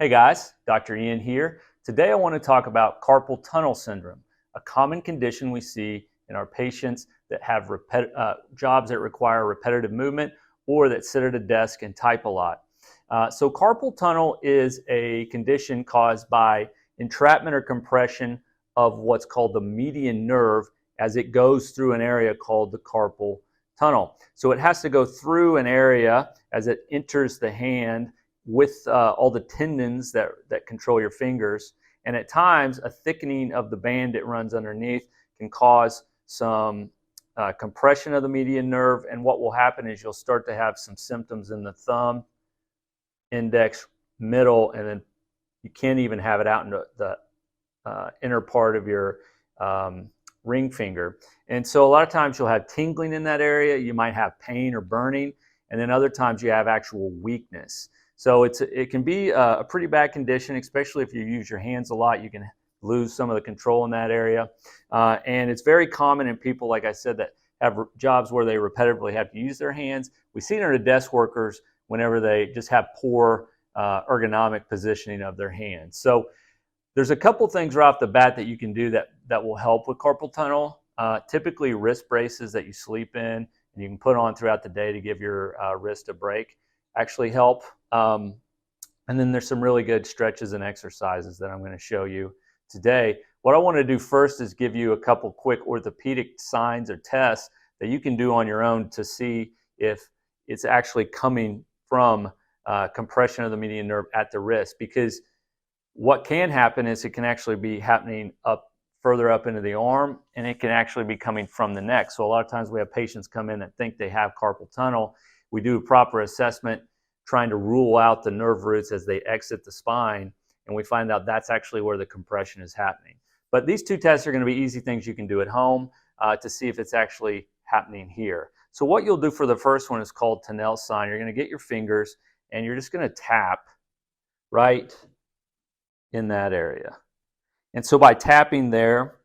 Hey guys, Dr. Ian here. Today I want to talk about carpal tunnel syndrome, a common condition we see in our patients that have jobs that require repetitive movement or that sit at a desk and type a lot. So carpal tunnel is a condition caused by entrapment or compression of what's called the median nerve as it goes through an area called the carpal tunnel. So it has to go through an area as it enters the hand with all the tendons that control your fingers. And at times, a thickening of the band it runs underneath can cause some compression of the median nerve. And what will happen is you'll start to have some symptoms in the thumb, index, middle, and then you can't even have it out in the inner part of your ring finger. And so a lot of times you'll have tingling in that area. You might have pain or burning. And then other times you have actual weakness. So it can be a pretty bad condition, especially if you use your hands a lot. You can lose some of the control in that area. And it's very common in people, like I said, that have jobs where they repetitively have to use their hands. We see it in our desk workers whenever they just have poor ergonomic positioning of their hands. So there's a couple things right off the bat that you can do that will help with carpal tunnel. Typically wrist braces that you sleep in and you can put on throughout the day to give your wrist a break actually help. And then there's some really good stretches and exercises that I'm going to show you today. What I want to do first is give you a couple quick orthopedic signs or tests that you can do on your own to see if it's actually coming from compression of the median nerve at the wrist. Because what can happen is it can actually be happening further up into the arm, and it can actually be coming from the neck. So a lot of times we have patients come in that think they have carpal tunnel. We do a proper assessment trying to rule out the nerve roots as they exit the spine, and we find out that's actually where the compression is happening. But these two tests are going to be easy things you can do at home to see if it's actually happening here. So what you'll do for the first one is called Tunnel sign. You're going to get your fingers and you're just going to tap right in that area. And so by tapping there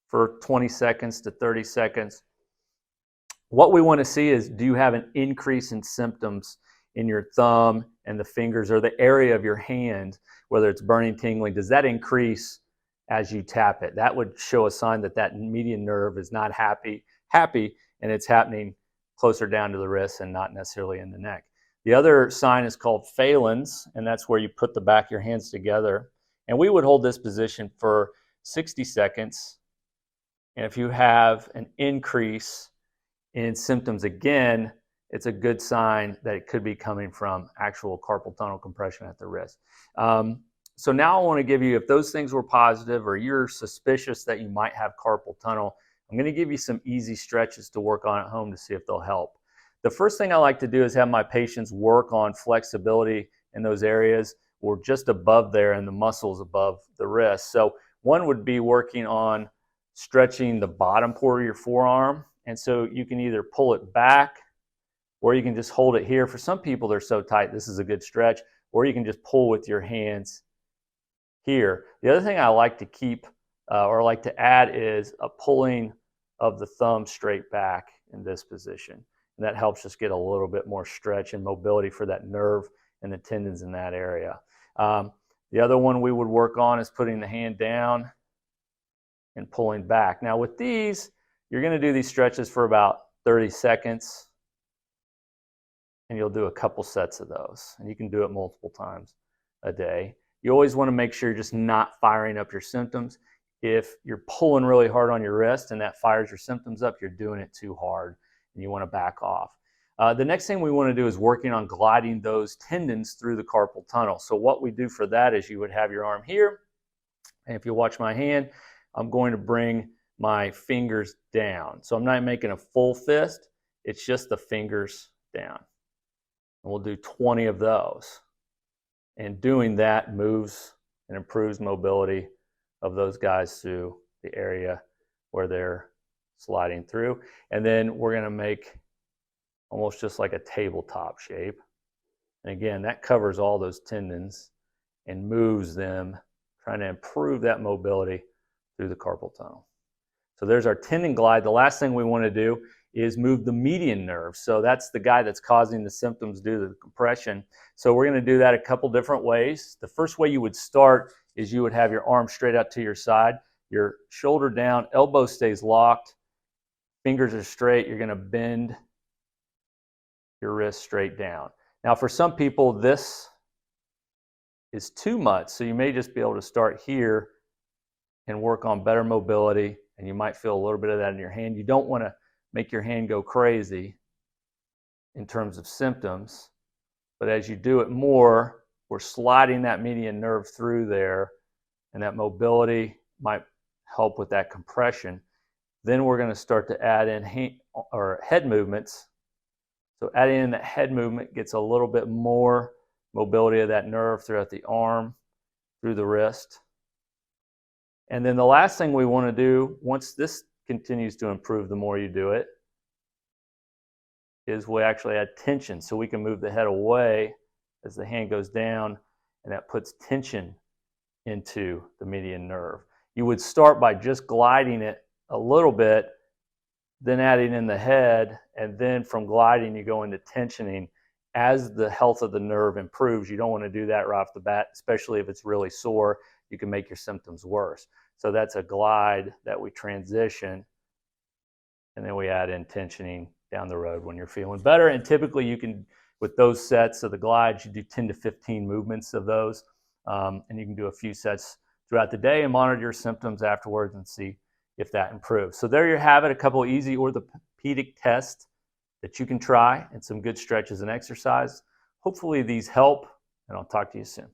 for 20 seconds to 30 seconds, what we want to see is, do you have an increase in symptoms in your thumb and the fingers or the area of your hand, whether it's burning, tingling? Does that increase as you tap it? That would show a sign that that median nerve is not happy, and it's happening closer down to the wrist and not necessarily in the neck. The other sign is called phalanx, and that's where you put the back of your hands together. And we would hold this position for 60 seconds. And if you have an increase in symptoms again, it's a good sign that it could be coming from actual carpal tunnel compression at the wrist. So now I want to give you, if those things were positive or you're suspicious that you might have carpal tunnel, I'm going to give you some easy stretches to work on at home to see if they'll help. The first thing I like to do is have my patients work on flexibility in those areas or just above there in the muscles above the wrist. So one would be working on stretching the bottom part of your forearm. And so you can either pull it back or you can just hold it here. For some people, they're so tight, this is a good stretch. Or you can just pull with your hands here. The other thing I like to keep or like to add is a pulling of the thumb straight back in this position. And that helps just get a little bit more stretch and mobility for that nerve and the tendons in that area. The other one we would work on is putting the hand down and pulling back. Now with these, you're going to do these stretches for about 30 seconds. And you'll do a couple sets of those. And you can do it multiple times a day. You always want to make sure you're just not firing up your symptoms. If you're pulling really hard on your wrist and that fires your symptoms up, you're doing it too hard and you want to back off. The next thing we want to do is working on gliding those tendons through the carpal tunnel. So what we do for that is you would have your arm here. And if you watch my hand, I'm going to bring my fingers down. So I'm not making a full fist. It's just the fingers down. And we'll do 20 of those. And doing that moves and improves mobility of those guys through the area where they're sliding through. And then we're going to make almost just like a tabletop shape. And again, that covers all those tendons and moves them, trying to improve that mobility through the carpal tunnel. So there's our tendon glide. The last thing we want to do is move the median nerve. So that's the guy that's causing the symptoms due to the compression. So we're going to do that a couple different ways. The first way you would start is you would have your arm straight out to your side, your shoulder down, elbow stays locked, fingers are straight. You're going to bend your wrist straight down. Now for some people this is too much, so you may just be able to start here and work on better mobility, and you might feel a little bit of that in your hand. You don't want to make your hand go crazy in terms of symptoms, but as you do it more, we're sliding that median nerve through there, and that mobility might help with that compression. Then we're going to start to add in head movements. So adding in that head movement gets a little bit more mobility of that nerve throughout the arm, through the wrist. And then the last thing we want to do, once this continues to improve the more you do it, is we actually add tension. So we can move the head away as the hand goes down, and that puts tension into the median nerve. You would start by just gliding it a little bit, then adding in the head, and then from gliding you go into tensioning. As the health of the nerve improves, you don't want to do that right off the bat, especially if it's really sore. You can make your symptoms worse. So that's a glide that we transition, and then we add in tensioning down the road when you're feeling better. And typically you can, with those sets of the glides, you do 10 to 15 movements of those, and you can do a few sets throughout the day and monitor your symptoms afterwards and see if that improves. So there you have it, a couple easy orthopedic tests that you can try and some good stretches and exercise. Hopefully these help, and I'll talk to you soon.